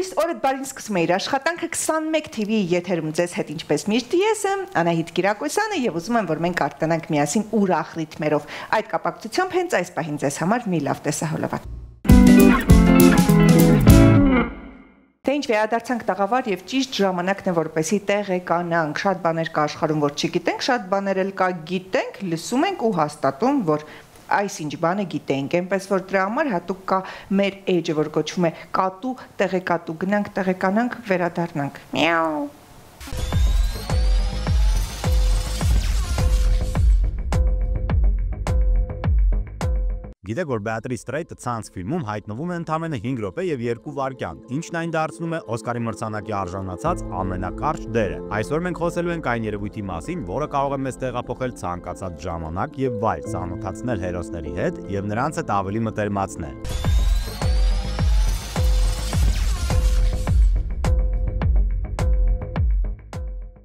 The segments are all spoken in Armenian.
լույս օրդ բարին սկսում է իր աշխատանքը 21 TV եթերում ձեզ հետ ինչպես միշտ ես եմ Անահիտ Կիրակոսյանը եւ ուզում եմ որ մենք արտանանք միասին ուրախ ռիթմերով այդ կապակցությամբ հենց այս պահին ձեզ համար մի լավ տեսահոլովակ Թե ինչ վերադարձանք տաղավար եւ ճիշտ ժամանակն է որպեսի տեղեկանանք շատ բաներ կա աշխարհում որ չգիտենք շատ բաներ էլ կա գիտենք լսում ենք ու հաստատում որ Այսինչ բանը գիտենք, այնպես որ դրա համար հատուկ կա մեր էջը, որ կոչվում է կատու, տեղեկատու, գնանք, տեղեկանանք, վերադառնանք։ Միաու։ Գիտեք, որ Beatrice Straight-ը ցանց ֆիլմում հայտնվում է ընդամենը 5 րոպե եւ 2 վայրկյան, ինչն այն դարձնում է Օսկարի մրցանակի արժանացած ամենակարճ դերը։ Այսօր մենք խոսելու ենք այն երևույթի մասին, որը կարող է մեզ տեղափոխել ցանկացած ժամանակ եւ վայր, ծանոթացնել հերոսների հետ եւ նրանց հետ ավելի մտերմացնել։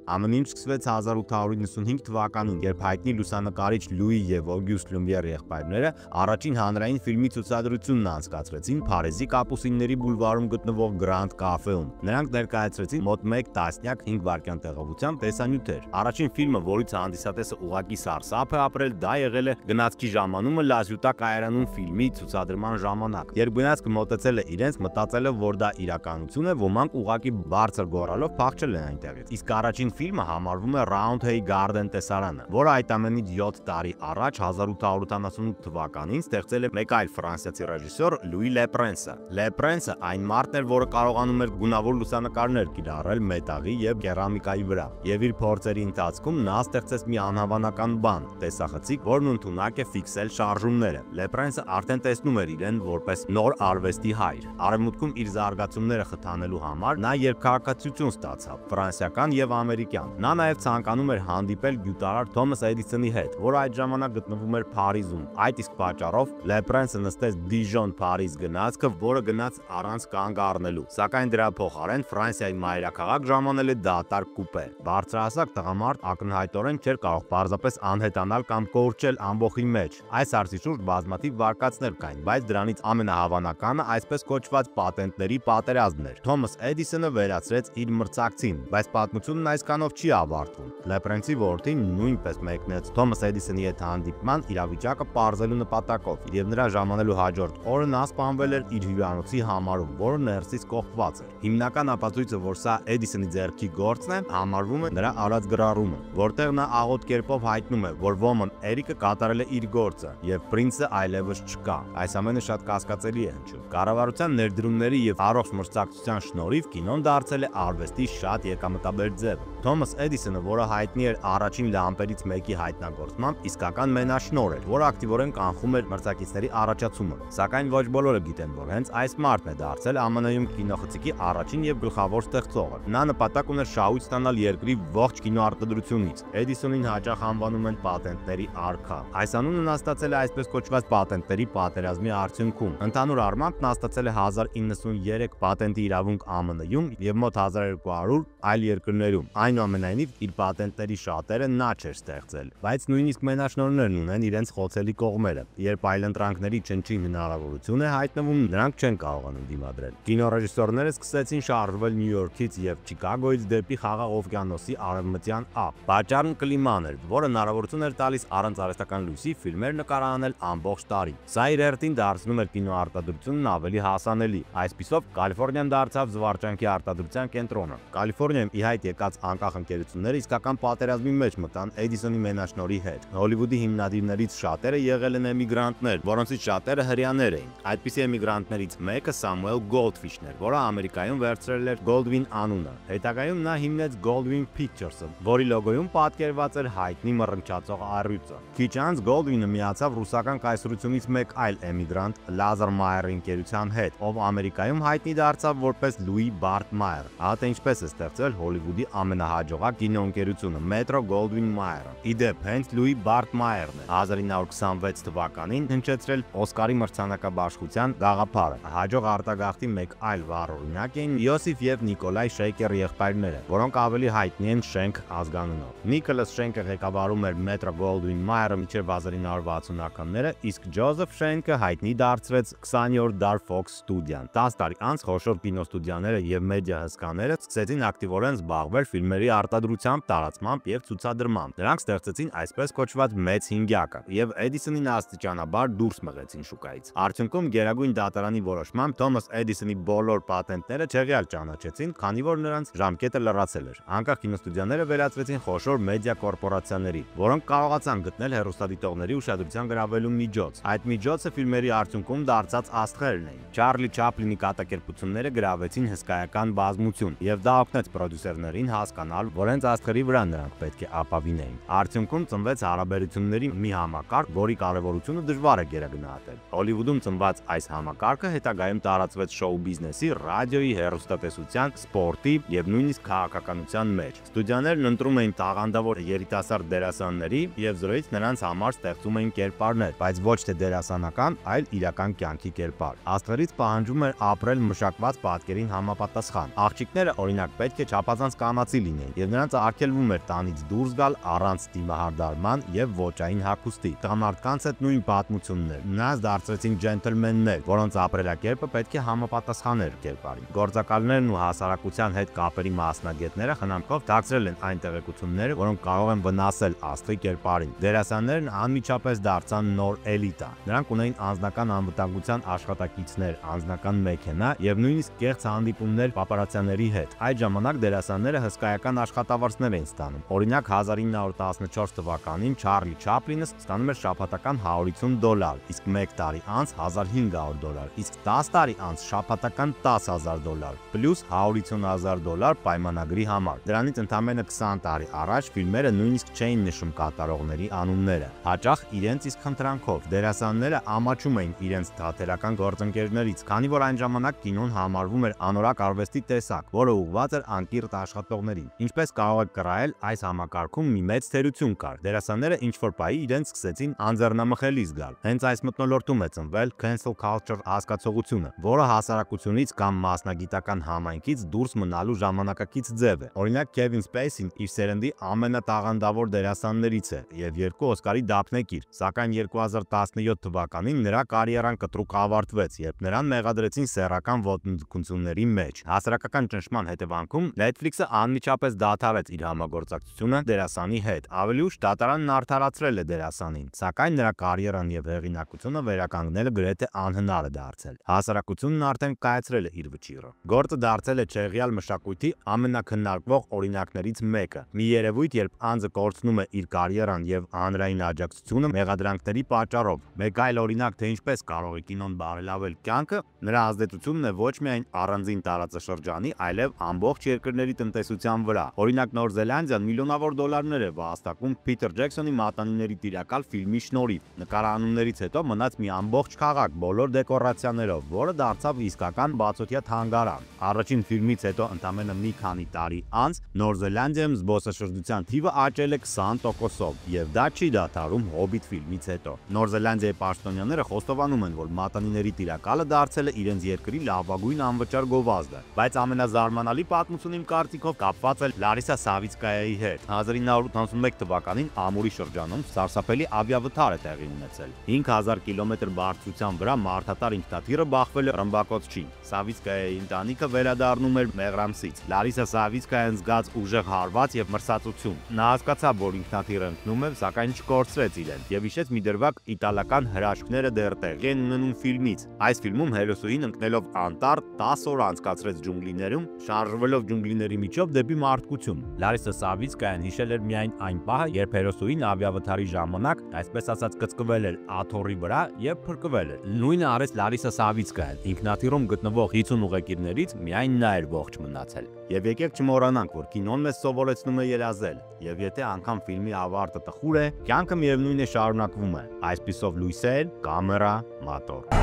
Ամեն ինչ սկսվեց 1895 թվականին, երբ հայտնի լուսանկարիչ Լուի եւ Օգյուստ Լումիեր եղբայրները առաջին հանրային ֆիլմի ցուցադրությունն անցկացրեցին Փարիզի Կապուսինների բուլվարում գտնվող Grand Café-ում։ Նրանք ներկայացրեցին մոտ 1 տասնյակ 5 վայրկյան տեղողությամբ տեսանյութեր։ Առաջին ֆիլմը, որից հանդիսատեսը ուղակի սարսափ է ապրել, դա եղել է գնացքի ժամանումը Լազյուտա կայարանում ֆիլմի ցուցադրման ժամանակ։ Երբ գնացքը մոտեցել է իրենց, մտածել է, որ դա իրականություն է, ոմանք ուղակի բարձր գոռալով փախչել են այնտեղից։ Իսկ առաջին ֆիլմը համարվում է Roundhay Garden տեսարանը, որը այդ ամենից 7 տարի առաջ 1888 թվականին ստեղծել է մեկ այլ ֆրանսիացի ռեժիսոր Լուի Լեպրենսը։ Լեպրենսը այն մարդն էր, որը կարողանում էր գունավոր լուսանկարներ կիրառել մետաղի եւ կերամիկայի վրա, եւ իր փորձերի ընթացքում նա ստեղծեց մի անհավանական բան՝ տեսախցիկ, որն ընդունակ է ֆիքսել շարժումները։ Լեպրենսը արդեն տեսնում էր իրեն որպես նոր արվեստի հայր։ Արևմուտքում իր զարգացումները խթանելու համար նա երկքաղաքացիություն ստացավ՝ ֆրանսիական եւ ամերիկյան։ Նա նաև ցանկանում էր հանդիպել գյուտարար Թոմաս Էդիսոնի հետ, որը այդ ժամանակ գտնվում էր Փարիզում։ Այդ իսկ պատճառով Լեպրենսը նստեց Դիժոն-Փարիզ գնացքը, որը գնաց առանց կանգ առնելու։ Սակայն դրա փոխարեն Ֆրանսիայի մայրաքաղաք ժամանել է դատարկ կուպե։ Բարձրահասակ տղամարդ ակնհայտորեն չէր կարող պարզապես անհետանալ կամ կորչել ամբոխի մեջ։ Այս հարցի շուրջ բազմաթիվ վարկածներ կային, բայց դրանից ամենահավանականը այսպես կոչված պատենտների պատերազմն էր։ Թոմաս Էդիսոնը վերացրեց իր մրցակցին, բայց պատմությունն այսքանով չի ավարտվում։ Լեպրենսի որդին նույնպես մեկնեց Թոմաս Էդիսոնի հետ հանդիպման իրավիճակը պարզելու նպատակով, եւ նրա ժամանելու հաջորդ օրը նա սպանվել էր իր հյուրանոցի համարում, որը ներսից կողպված էր։ Հիմնական ապացույցը, որ սա Էդիսոնի ձեռքի գործն է, համարվում է նրա արած գրառումը, որտեղ նա աղոտ կերպով հայտնում է, որ ոմն Էրիկը կատարել է իր գործը եւ պրինցը այլևս չկա։ Այս ամենը շատ կասկածելի է հնչում։ Կառավարության ներդրումների եւ առողջ մրցակցության շնորհիվ կինոն դարձել է արվեստի շատ եկամտաբեր ձև։ Թոմաս Էդիսոնը, որը հայտնի էր առաջին լամպերից մեկի հայտնագործմամբ, իսկական մենաշնորհ էր, որը ակտիվորեն կանխում էր մրցակիցների առաջացումը։ Սակայն ոչ բոլորը գիտեն, որ հենց այս մարդն է դարձել ԱՄՆ-ում կինոխցիկի առաջին եւ գլխավոր ստեղծողը։ Նա նպատակ ուներ շահույթ ստանալ երկրի ողջ կինոարտադրությունից։ Էդիսոնին հաճախ անվանում են պատենտների արքա։ Այս անունը նա ստացել է այսպես կոչված պատենտների պատերազմի արդյունքում։ Ընդհանուր առմամբ նա ստացել է 1093 պատենտի իրավունք ԱՄՆ-ում եւ մոտ 1200 այլ երկրներում։ Այնուամենայնիվ իր պատենտների շատերը նա չէր ստեղծել, բայց նույնիսկ մենաշնորհներն ունեն իրենց խոցելի կողմերը։ Երբ այլընտրանքների չնչին հնարավորություն է հայտնվում, նրանք չեն կարողանում դիմադրել։ Կինոռեժիսորները սկսեցին շարժվել Նյու Յորքից եւ Չիկագոյից դեպի Խաղաղ օվկիանոսի արևմտյան ափ։ Պատճառն կլիման էր, որը հնարավորություն էր տալիս առանց արհեստական լույսի ֆիլմեր նկարահանել ամբողջ տարի։ Սա իր հերթին դարձնում էր կինոարտադրությունն ավելի հասանելի։ Այսպիսով Կալիֆոռնիան դարձավ զվարճանքի արտադրության կենտրոնը։ Կալիֆոռնիայում ի հայտ եկած անկախ ընկերությունները իսկական պատերազմի մեջ մտան Էդիսոնի մենաշնորհի հետ։ Հոլիվուդի հիմնադիրներից շատերը եղել են էմիգրանտներ, որոնցից շատերը հրեաներ էին։ Այդպիսի էմիգրանտներից մեկը Սամուել Գոլդֆիշն էր, որը Ամերիկայում վերցրել էր Goldwyn անունը։ Հետագայում նա հիմնեց Goldwyn Pictures-ը, որի լոգոյում պատկերված էր հայտնի մռնչացող առյուծը։ Քիչ անց Goldwyn-ը միացավ ռուսական կայսրությունից մեկ այլ էմիգրանտ Լազար Մայերի ընկերության հետ, ով Ամերիկայում հայտնի դարձավ որպես Լուի Բարտ Մայեր։ Ահա թե ինչպես է ստեղծվել Հոլիվուդի ամենահայտնի հաջողակ կինոընկերությունը Metro Goldwyn Mayer-ը։ Իդեպ հենց Լուի Բարտ Մայերն է 1926 թվականին հնչեցրել Օսկարի մրցանակաբաշխության գաղափարը։ Հաջող արտագաղթի մեկ այլ վառ օրինակ էին Յոսիֆ եւ Նիկոլայ Շեյկեր եղբայրները, որոնք ավելի հայտնի են Շենք ազգանունով։ Նիկոլաս Շենկը ղեկավարում էր Metro Goldwyn Mayer-ը մինչև 1960-ականները, իսկ Ջոզեֆ Շենկը հայտնի դարձրեց 20-րդ դար Fox ստուդիան։ 10 տարի անց խոշոր կինոստուդիաները եւ մեդիա հսկաները սկսեցին ակտիվորեն զբաղվել ֆիլմերի արտադրությամբ, տարածմամբ եւ ցուցադրմամբ։ Նրանք ստեղծեցին այսպես կոչված մեծ հինգյակը եւ Էդիսոնին աստիճանաբար դուրս մղեցին շուկայից։ Արդյունքում Գերագույն դատարանի որոշմամբ Թոմաս Էդիսոնի բոլոր պատենտները չեղյալ ճանաչեցին, քանի որ նրանց ժամկետը լրացել էր։ Անկախ կինոստուդիաները վերածվեցին խոշոր մեդիա կորպորացիաների, որոնք կարողացան գտնել հեռուստադիտողների ուշադրության գրավելու միջոց։ Այդ միջոցը ֆիլմերի արդյունքում դարձած աստղերն էին։ Չարլի Չապլինի կատակերպությունները գրավեցին հսկայական բազմություն, եւ դա օգնեց պրոդյուսերներին հասկանալ, որ հենց աստղերի վրա նրանք պետք է ապավինեին։ Արդյունքում ծնվեց հարաբերությունների մի համակարգ, որի կարևորությունը դժվար է գերագնահատել։ Հոլիվուդում ծնված այս համակարգը հետագայում տարածվեց շոու բիզնեսի, ռադիոյի, հեռուստատեսության, սպորտի եւ նույնիսկ քաղաքականության մեջ։ Ստուդիաներն ընտրում էին տաղանդավոր երիտասարդ դերասանների եւ զրոյից նրանց համար ստեղծում էին կերպարներ, բայց ոչ թե դերասանական, այլ իրական կյանքի կերպար։ Աստղերից պահանջում էր ապրել մշակված պատկերին համապատասխան։ Աղջիկները օրինակ պետք է չափազանց կանացի լինեին եւ նրանց արգելվում էր տանից դուրս գալ առանց դիմահարդարման եւ ոճային հագուստի։ Տղամարդկանց հետ նույն պատմություններ։ Նրանց դարձրեցին ջենտլմեններ, որոնց ապրելակերպը պետք է համապատասխաներ կերպարին։ Գործակալներն ու հասարակության հետ կապերի մասնագետները խնամքով դարձրել են այն տեղեկությունները, որոնք կարող են վնասել աստղի կերպարին։ Դերասաններն անմիջապես դարձան նոր էլիտա։ Նրանք ունեին անձնական անվտանգության աշխատակիցներ, անձնական մեքենա եւ նույնիսկ կեղծ հանդիպումներ պապարացիաների հետ։ Այդ ժամանակ դերասանները հսկայական աշխատավարձներ էին ստանում։ Օրինակ 1914 թվականին Չարլի Չապլինը ստանում էր շաբաթական $150, իսկ 1 տարի անց $1500, իսկ 10 տարի անց շաբաթական $10,000 պլյուս $150,000 պայմանագրի համար։ Դրանից ընդամենը 20 տարի առաջ ֆիլմերը նույնիսկ չէին նշում կատարողների անունները, հաճախ իրենց իսկ խնդրանքով։ Դերասանները ամաչում էին իրենց թատերական գործընկերներից, քանի որ այն ժամանակ կինոն համարվում էր անորակ արվեստի տեսակ, որը ուղղված էր անկիրթ աշխատողներին։ Ինչպես կարող եք կռահել, այս համակարգում մի մեծ թերություն կար։ Դերասանները ինչ-որ պահի իրենց սկսեցին անձեռնամխելի զգալ։ Հենց այս մթնոլորտում է ծնվել cancel culture հասկացողությունը, որը հասարակությունից կամ մասնագիտական համայնքից դուրս մնալու ժամանակակից ձև է։ Օրինակ Քևին Սպեյսին իր սերնդի ամենատաղանդավոր դերասաններից է եւ 2 Օսկարի դափնեկիր, սակայն 2017 թվականին նրա կարիերան կտրուկ ավարտվեց, երբ նրան մեղադրեցին սեռական ոտնձգությունների մեջ։ Հասարակական ճնշման հետևանքում Netflix-ը անմիջապես դադարեց իր համագործակցությունը դերասանի հետ։ Ավելի ուշ դատարանն արդարացրել է դերասանին, սակայն նրա կարիերան եւ հեղինակությունը վերականգնելը գրեթե անհնար է դարձել։ Հասարակությունն արդեն կայացրել է իր վճիռը։ Գործը դարձել է չեղյալ մշակույթի ամենաքննարկվող օրինակներից մեկը։ Մի երևույթ, երբ անձը կորցնում է իր կարիերան եւ հանրային աջակցությունը մեղադրանքների պատճառով։ Մեկ այլ օրինակ, թե ինչպես կարող է կինոն բարելավել կյանքը, նրա ազդեցությունն է ոչ միայն առանձին տարածաշրջանի, այլև ամբողջ երկրների տնտեսության վրա։ Օրինակ Նոր Զելանդիան միլիոնավոր դոլարներ է վաստակում Փիթեր Ջեքսոնի Մատանիների տիրակալ ֆիլմի շնորհիվ։ Նկարահանումներից հետո մնաց մի ամբողջ քաղաք բոլոր դեկորացիաներով, որը դարձավ իսկական բացօթյա թանգարան։ Առաջին ֆիլմից հետո ընդամենը մի քանի տարի անց Նոր Զելանդիայում զբոսաշրջության թիվը աճել է 20%-ով, եւ դա չի դադարում Հոբիտ ֆիլմից հետո։ Նոր Զելանդիայի պաշտոնյաները խոստովանում են, որ Մատանիների տիրակալը դարձել է իրենց երկրի լավագույն անվճար գովազդը, բայց ամենազարմանալի պատմությունը իմ կարծիքով կապված է Լարիսա Սավիցկայայի հետ։ 1981 թվականին Ամուրի շրջանում սարսափելի ավիավթար է տեղի ունեցել։ 5000 կիլոմետր բարձրության վրա մարդատար ինքնաթիռը բախվել է ռմբակոծչին։ Սավիցկայայի ընտանիքը վերադառնում էր Մեղրամսից։ Լարիսա Սավիցկայան զգաց ուժեղ հարված եւ մրսածություն։ Նա հասկացավ, որ ինքնաթիռը ընկնում է, սակայն չկորցրեց իրեն եւ հիշեց մի դրվագ իտալական հրաշքները դեռ տեղի են ունենում ֆիլմից։ Այս ֆիլմում հերոսուհին ընկնելով անտառ 10 օր անցկացրեց ջունգլիներում, շարժվելով ջունգլիների միջով դեպի մարդկություն։ Լարիսա Սավիցկայան հիշել էր միայն այն պահը, երբ հերոսուհին ավիավթարի ժամանակ, այսպես ասած, կծկվել էր աթոռի վրա եւ փրկվել էր։ Նույնը արեց Լարիսա Սավիցկայան։ Ինքնաթիռում գտնվող 50 ուղեկիցներից միայն նա էր ողջ մնացել։ Եվ եկեք չմոռանանք, որ կինոն մեզ սովորեցնում է երազել, եւ եթե անգամ ֆիլմի ավարտը տխուր է, կյանքը միևնույն է շարունակվում է։ Այսպիսով լույսեր, կամերա, մատոր։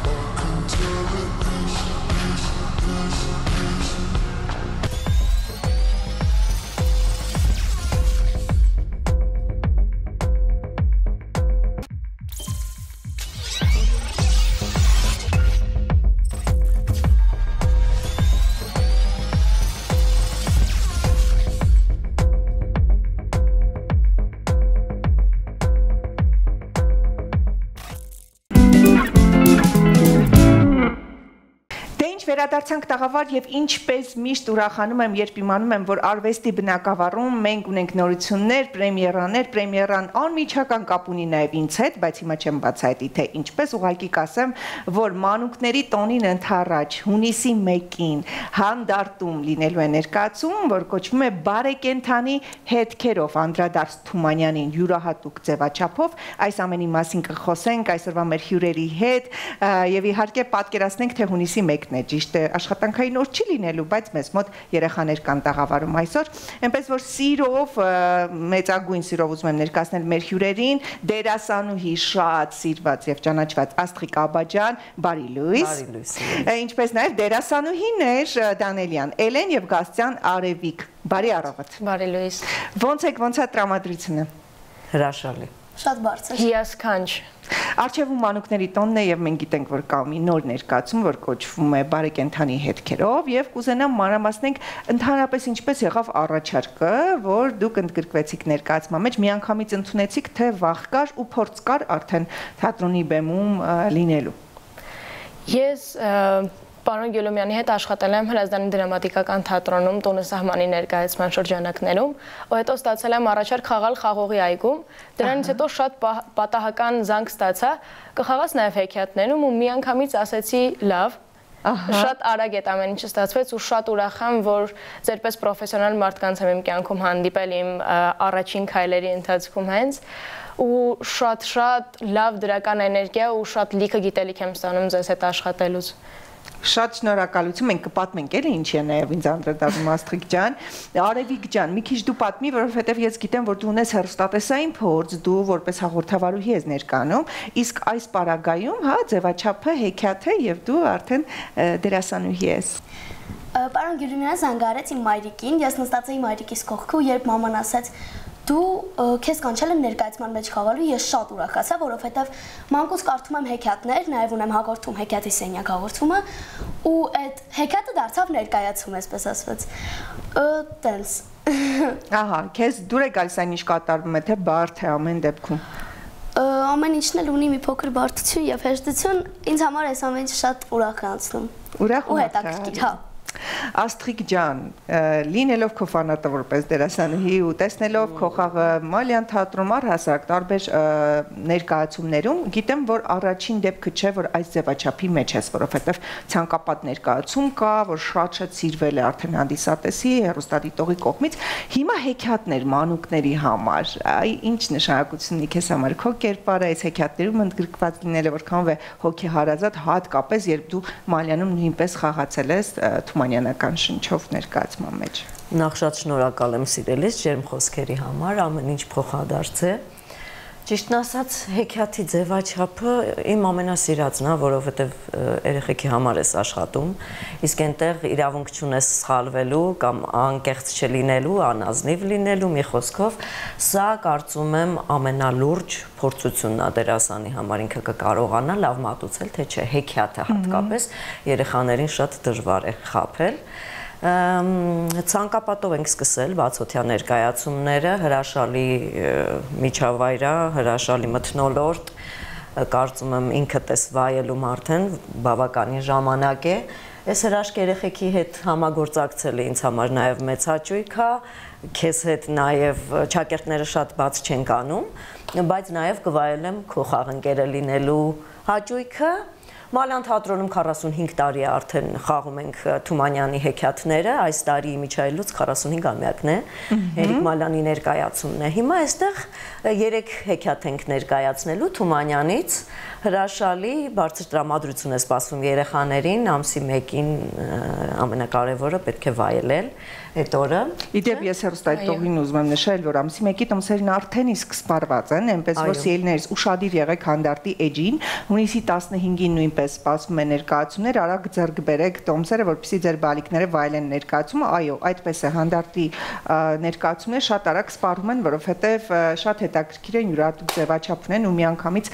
I can tell Վերադարձանք տաղավար եւ ինչպես միշտ ուրախանում եմ, երբ իմանում եմ, որ արվեստի բնակավարում մենք ունենք նորություններ, պրեմիերան անմիջական կապ ունի նաեւ ինձ հետ, բայց հիմա չեմ բացահայտի թե ինչպես, ուղղակի կասեմ, որ մանուկների տոնին ընթառաջ հունիսի 1-ին հանդարտում լինելու է ներկայացում, որ կոչվում է Բարեկենդանի հետքերով Անդրադարձ Թումանյանին յուրահատուկ ձևաչափով, այս ամենի մասին կխոսենք այսօրվա մեր հյուրերի հետ եւ իհարկե պատկերացնենք թե հունիսի 1-ն է, ճիշտ է, աշխատանքային օր չի լինելու, բայց մեզ մոտ երեխաներ կան տաղավարում այսօր, այնպես որ սիրով, մեծագույն սիրով ուզում եմ ներկայացնել մեր հյուրերին, դերասանուհի շատ սիրված եւ ճանաչված Աստղիկ Աբաջյան, բարի լույս, ինչպես նաեւ դերասանուհիներ Դանելյան, Էլեն եւ Գաստյան Արևիկ, բարի առավոտ։ Բարի լույս։ Ոնց է տրամադրությունը։ Հրաշալի։ Շատ բարձր։ Հիասքանչ։ Արջևում մանուկների տոնն է եւ մենք գիտենք, որ կա մի նոր ներկայացում, որ կոչվում է Բարեկենդանի հետքերով եւ կուզենամ մանրամասնենք ընդհանրապես ինչպես եղավ առաջարկը, որ դուք ընդգրկվեցիք ներկայացման մեջ, միանգամից ընդունեցիք, թե վաղ կար ու փորձ կար արդեն թատրոնի բեմում լինելու։ Ես Պարոն Գյուլումյանի հետ աշխատել եմ Հրազդանի դրամատիկական թատրոնում տունը սահմանի ներկայացման շրջանակներում, ու հետո ստացել եմ առաջարկ խաղալ Խաղողի այգում, դրանից հետո շատ պատահական զանգ ստացա, կխաղաս նաև հեքիաթներում ու միանգամից ասեցի լավ, շատ արագ է ամեն ինչը ստացվեց ու շատ ուրախ եմ, որ ձերպես պրոֆեսիոնալ մարդկանց եմ իմ կյանքում հանդիպել իմ առաջին քայլերի ընթացքում հենց ու շատ լավ դրական էներգիա ու շատ լիքը գիտելիք եմ ստանում ձեզ հետ աշխատելուց։ Շատ շնորհակալություն, մենք կպատմենք էլի ինչի է նաև ինձ անդրադառնում Աստղիկ ջան, Արևիկ ջան, մի քիչ դու պատմի, որովհետև ես գիտեմ, որ դու ունես հեռուստատեսային փորձ, դու որպես հաղորդավարուհի ես ներկայանում, իսկ այս պարագայում, հա, ձևաչափը հեքիաթ է եւ դու արդեն դերասանուհի ես։ Պարոն Գյուլումյանը զանգարեց իմ մայրիկին, ես նստած էի մայրիկիս կողքը ու երբ մաման ասեց դու քեզ կանչել եմ ներկայացման մեջ խաղալու, ես շատ ուրախացա, որովհետև մանկուց կարդում եմ հեքիաթներ, նաև ունեմ հաղորդում հեքիաթի սենյակ հաղորդումը, ու այդ հեքիաթը դարձավ ներկայացում, այսպես ասված։ Տենց։ Ահա, քեզ դուր է գալիս այն ինչ կատարվում է, թե բարդ է ամեն դեպքում։ Ամեն ինչն էլ ունի մի փոքր բարդություն եւ հեշտություն, ինձ համար այս ամեն ինչը շատ ուրախ է անցնում։ Ուրախ ու հետաքրքիր, հա։ Աստղիկ ջան, լինելով քո ֆանատը որպես դերասանուհի ու տեսնելով քո խաղը Մալյան թատրոնում առհասարակ տարբեր ներկայացումներում, գիտեմ, որ առաջին դեպքը չէ, որ այս ձևաչափի մեջ ես, որովհետև ցանկապատ ներկայացում կա, որ շատ սիրվել է արդեն հանդիսատեսի, հեռուստադիտողի կողմից։ Հիմա հեքիաթներ մանուկների համար, ինչ նշանակություն ունի քեզ համար քո կերպարը, այս հեքիաթներում ընդգրկված լինելը, որքան է հոգեհարազատ, հատկապես երբ դու Մալյանում նույնպես խաղացել ես Թումանյանական շնչով ներկայացման մեջ։ Նախ շատ շնորհակալ եմ սիրելիս ջերմ խոսքերի համար, ամեն ինչ փոխադարձ է։ Ճիշտն ասած, հեքիաթի ձևաչափը իմ ամենասիրածն է, որովհետև երեխեքի համար ես աշխատում, իսկ այնտեղ իրավունք չունես սխալվելու կամ անկեղծ չլինելու, անազնիվ լինելու, մի խոսքով, սա կարծում եմ ամենալուրջ փորձությունն է դերասանի համար, ինքը կկարողանա լավ մատուցել, թե չէ, հեքիաթը հատկապես երեխաներին շատ դժվար է խաբել։ Ցանկապատով ենք սկսել բացօթյա ներկայացումները, հրաշալի միջավայր, հրաշալի մթնոլորտ, կարծում եմ ինքդ ես վայելում արդեն բավականին ժամանակ է։ Այս հրաշք երեխեքի հետ համագործակցելը ինձ համար նաև մեծ հաճույք է, քեզ հետ նաև ճակերտները շատ բաց չեն կանում, բայց նաև կվայելեմ քո խաղընկերը լինելու հաճույքը։ Մալյան թատրոնում 45 տարի է արդեն խաղում ենք Թումանյանի հեքիաթները, այս տարի միջայլուց 45-ամյակն է, Երիկ Մալյանի ներկայացումն է։ Հիմա այստեղ 3 հեքիաթ ենք ներկայացնելու Թումանյանից, հրաշալի բարձր տրամադրություն է սպասվում երեխաներին, ամսի 1-ին ամենակարևորը պետք է վայելել այդ օրը։ Իդեպ ես հեռուստադիտողին ուզում եմ նշել, որ ամսի 1-ի տոմսերն արդեն իսկ սպառված են, այնպես որ սիրելիներս ուշադիր եղեք հանդարտի էջին, հունիսի 15-ին նույնպես սպասվում է ներկայացումներ, արագ ձեռք բերեք տոմսերը, որպեսզի ձեր բալիկները վայելեն ներկայացումը, այո, այդպես է հանդարտի ներկայացումները շատ արագ սպառվում են, որովհետև շատ հետաքրքիր են, յուրահատուկ ձևաչափ ունեն ու միանգամից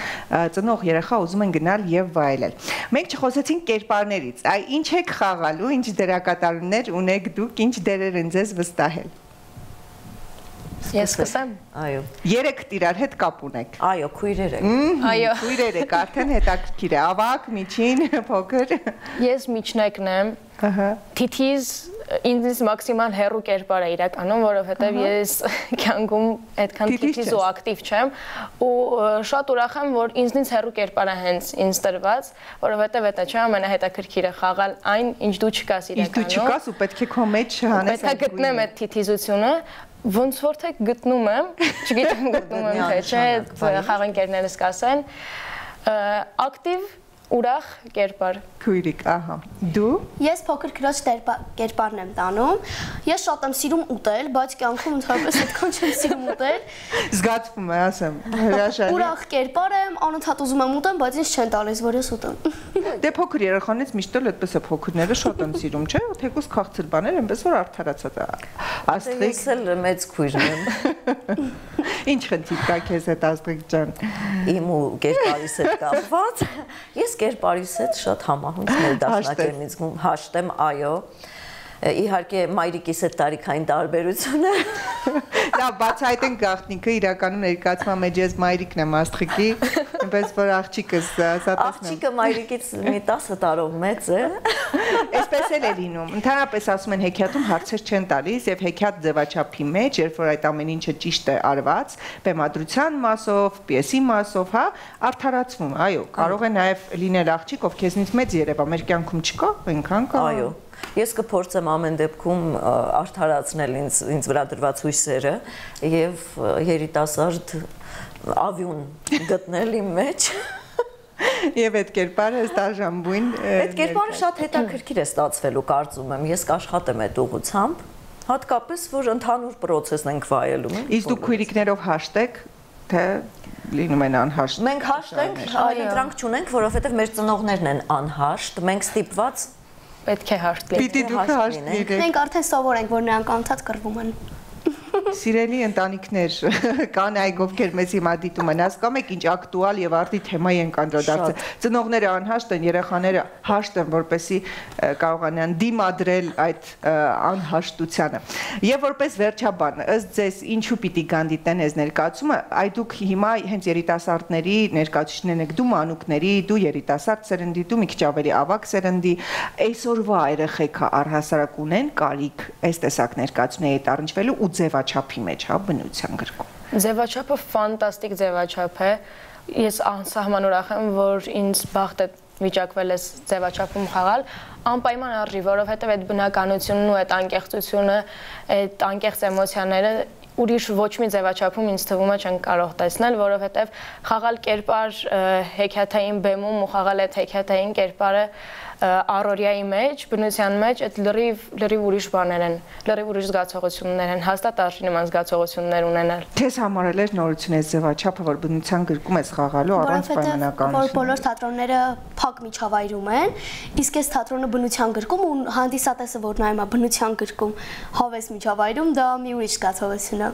ծնող երեխա ուզում են գնալ եւ վայելել։ Մենք չխոսեցինք կերպարներից, այ ինչ եք խաղալու, ինչ դերակատարումներ ունեք դուք, ինչ դերեր են ձեզ վստահել։ Ես սկսեմ։ Այո։ Երեք իրար հետ կապ ունեք։ Այո, քույրեր եք։ Այո։ Քույրեր եք, արդեն հետաքրքիր է։ Ավակ, միջին, փոքր։ Ես միջնակն եմ։ Ահա։ Թիթիզ ինձ մաքսիմալ հեռու կերպար է իրականում, որովհետև ես կյանքում այդքան թիթիզ ու ակտիվ չեմ ու շատ ուրախ եմ, որ ինձնից հեռու կերպարը հենց ինձ տրված, որովհետև դա չէ ամենահետաքրքիրը խաղալ այն, ինչ դու չկաս իրականում։ Դու չկաս ու պետք է քո մեջ հանես։ Պետք է գտնեմ այդ թիթիզությունը, ոնց որ թե գտնում եմ, չգիտեմ գտնում եմ թե չէ, խաղընկերներս կասեն, ակտիվ ուրախ կերպար։ Քույրիկ, ահա։ Դու։ Ես փոքր քրոջ կերպարն եմ տանում։ Ես շատ եմ սիրում ուտել, բայց կյանքում ընդհանրապես այդքան չեմ սիրում ուտել։ Զգացվում է, ասեմ, հրաշալի։ Ուրախ կերպար եմ, անընդհատ ուզում եմ ուտեմ, բայց ինձ չեն տալիս, որ ես ուտեմ։ Դե փոքր երեխաներից միշտ էլ այդպես է փոքրները շատ են սիրում, չէ՞, թեկուզ քաղցր բաներ, այնպես որ արդարացած է։ Աստղիկ։ Ես էլ մեծ քույրն եմ։ Ինչ խնդիր կա քեզ հետ Աստղիկ ջան։ Իմ ու կերպարիս հետ կապված։ Ես կերպարիս հետ շատ համահունչ ներդաշնակ եմ զգում, հաշտեմ, այո։ Իհարկե մայրիկիս հետ տարիքային տարբերություն է։ Լավ, բացահայտենք գաղտնիքը, իրականում ներկայացման մեջ ես մայրիկն եմ Աստղիկի, այնպես որ աղջիկս զատեսն եմ։ Աղջիկը մայրիկից մի 10 տարով մեծ է։ Այսպես էլ է լինում։ Ընդհանրապես ասում են հեքիաթում հարցեր չեն տալիս եւ հեքիաթ ձևաչափի մեջ, երբ որ այդ ամեն ինչը ճիշտ է արված, բեմադրության մասով, պիեսի մասով, հա, արդարացվում, այո, կարող է նաեւ լինել աղջիկ, ով քեզնից մեծ երևա, մեր կյանքում չկա, այնքան կա։ Այո։ Ես կփորձեմ ամեն դեպքում արդարացնել ինձ վրա դրված հույսերը եւ երիտասարդ ավյուն գտնել իմ մեջ։ Եվ այդ կերպարը ստաժամբույն։ Այդ կերպարը շատ հետաքրքիր է ստացվելու, կարծում եմ։ Ես կաշխատեմ այդ ուղղությամբ, հատկապես որ ընդհանուր process-ն ենք վայելում։ Իսկ դու քույրիկներով հաշտեք, թե լինում են անհաշտ։ Մենք հաշտենք, այլ դրանք չունենք, որովհետեւ մեր ծնողներն են անհաշտ, մենք ստիպված Պետք է հաշտ լինի։ Պիտի դուք հաշտ լինեք։ Մենք արդեն սովոր ենք, որ նրանք անընդհատ կռվում են։ Սիրելի ընտանիքներ, կան այգ ովքեր մեզ հիմա դիտում են, հասկանում եք ինչ ակտուալ եւ արդի թեմայի են անդրադարձել։ Ծնողները անհաշտ են, երեխաները հաշտ են, որպեսզի կարողանան դիմադրել այդ անհաշտությանը։ Եվ որպես վերջաբան, ըստ ձեզ ինչու պիտի գան դիտեն այս ներկայացումը, այ դուք հիմա հենց երիտասարդների ներկայացուցիչներն եք, դու մանուկների, դու երիտասարդ սերնդի, դու մի քիչ ավելի ավագ սերնդի, այսօրվա երեխեքա առհասարակ ունեն կարիք այս տեսակ ներկայացումների տարնջվելու ու ձևաչափի մեջ, հա, բնության գրքում։ Ձևաչափը ֆանտաստիկ ձևաչափ է։ Ես անսահման ուրախ եմ, որ ինձ բախտ է վիճակվել այս ձևաչափում խաղալ, անպայման արժի, որովհետև այդ բնականությունն ու այդ անկեղծությունը, այդ անկեղծ էմոցիաները ուրիշ ոչ մի ձևաչափում ինձ թվում է չեն կարող տեսնել, որովհետև խաղալ կերպար հեքիաթային բեմում ու խաղալ այդ հեքիաթային կերպարը առօրյայի մեջ, բնության մեջ այդ լրիվ ուրիշ բաներ են, լրիվ ուրիշ զգացողություններ են, հաստատ արժի նման զգացողություններ ունենալ։ Քեզ համարել էր նորություն այս ձևաչափը, որ բնության գրքում ես խաղալու առանց պայմանականություն։ Որ բոլոր թատրոնները փակ միջավայրում են, իսկ այս թատրոնը բնության գրքում ու հանդիսատեսը որ նայում է բնության գրքում հավես միջավայրում, դա մի ուրիշ զգացողություն է։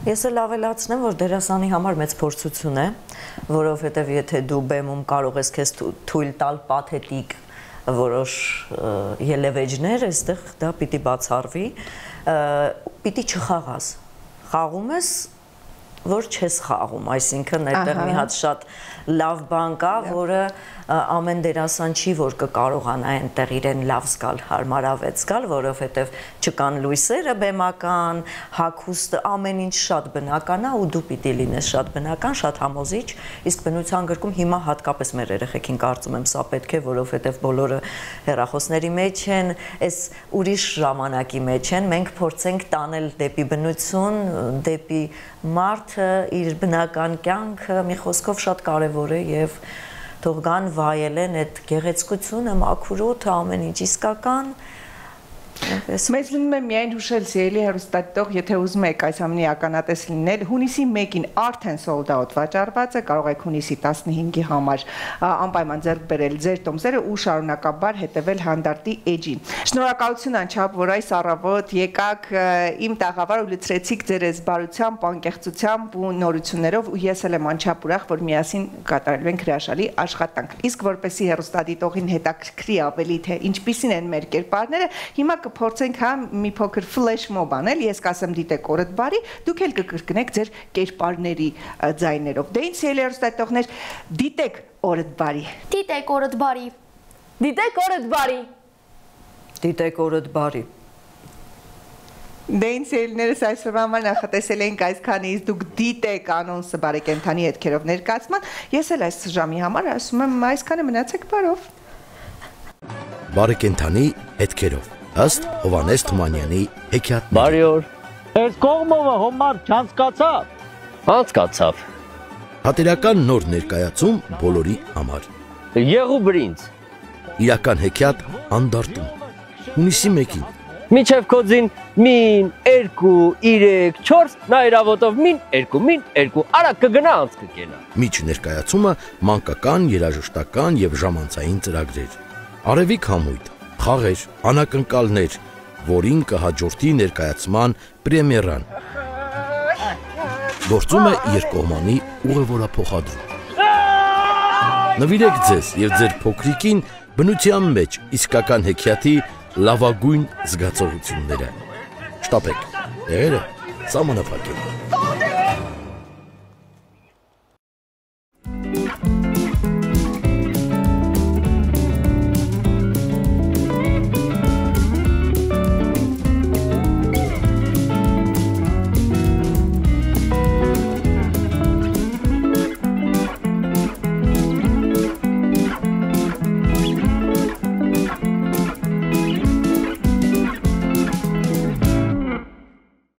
Ես էլ ավելացնեմ, որ դերասանի համար մեծ փորձություն է, որովհետև եթե դու բեմում կարող ես քեզ թույլ տալ պաթետիկ որոշ ելևեջներ, այստեղ դա պիտի բացառվի, պիտի չխաղաս։ Խաղում ես, որ չես խաղում, այսինքն այդտեղ մի հատ շատ լավ բան կա, որը ամեն դերասան չի, որ կկարողանա այնտեղ իրեն լավ զգալ, հարմարավետ զգալ, որովհետև չկան լույսերը բեմական, հագուստը, ամեն ինչ շատ բնական է ու դու պիտի լինես շատ բնական, շատ համոզիչ, իսկ բնության գրքում հիմա հատկապես մեր երեխեքին կարծում եմ սա պետք է, որովհետև բոլորը հեռախոսների մեջ են, այս ուրիշ ժամանակի մեջ են, մենք փորձենք տանել դեպի բնություն, դեպի մարդը, իր բնական կյանքը, մի խոսքով շատ կարևոր է եւ թող գան վայելեն այդ գեղեցկությունը, մաքուրոթը, ամեն ինչ իսկական Մեզ մնում է միայն հուշել սիրելի հեռուստադիտող, եթե ուզում եք այս ամենի ականատես լինել, հունիսի 1-ին արդեն sold out վաճառված է, կարող եք հունիսի 15-ի համար անպայման ձեռք բերել ձեր տոմսերը ու շարունակաբար հետևել հանդարտի էջին։ Շնորհակալություն անչափ, որ այս առավոտ եկաք իմ տաղավար ու լցրեցիք ձեր զբարությամբ, անկեղծությամբ ու նորություններով ու ես էլ եմ անչափ ուրախ, որ միասին կատարելու ենք հրաշալի աշխատանք։ Իսկ որպեսզի հեռուստադիտողին հետաքրքրի ավելի թե ինչպիսին են մեր կերպարները, հիմա կփորձենք հա մի փոքր ֆլեշ մոբ անել, ես կասեմ դիտեք օրդ բարի, դուք էլ կկրկնեք ձեր կերպարների ձայներով։ Դե ինձ հերոստատողներ, դիտեք օրդ բարի։ Դիտեք օրդ բարի։ Դիտեք օրդ բարի։ Դիտեք օրդ բարի։ Դե ինձ ելներս այսօրվա համար նախատեսել ենք այսքանից, դուք դիտեք անոնսը բարեկենդանի հետքերով ներկայացման, ես էլ այս ժամի համար ասում եմ այսքանը մնացեք բարով։ Բարեկենդանի հետքերով, ըստ Հովանես Թումանյանի հեքիաթների։ Բարի օր։ Այս կողմովը հոմար չանցկացավ։ Անցկացավ։ Հատերական նոր ներկայացում բոլորի համար։ Եղու բրինձ։ Իրական հեքիաթ անդարտում։ Հունիսի 1-ին։ Միջև կոձին մին, 2, 3, 4, նա իրավոտով մին, 2, արագ կգնա անց կգենա։ Միջ ներկայացումը մանկական, երաժշտական եւ ժամանցային ծրագրեր։ Արևիկ համույթ, խաղեր, անակնկալներ, որին կհաջորդի ներկայացման պրեմիերան։ Գործում է երկկողմանի ուղևորափոխադրում։ Նվիրեք ձեզ եւ ձեր փոքրիկին բնության մեջ իսկական հեքիաթի լավագույն զգացողությունները։ Շտապեք, տեղերը սահմանափակ են։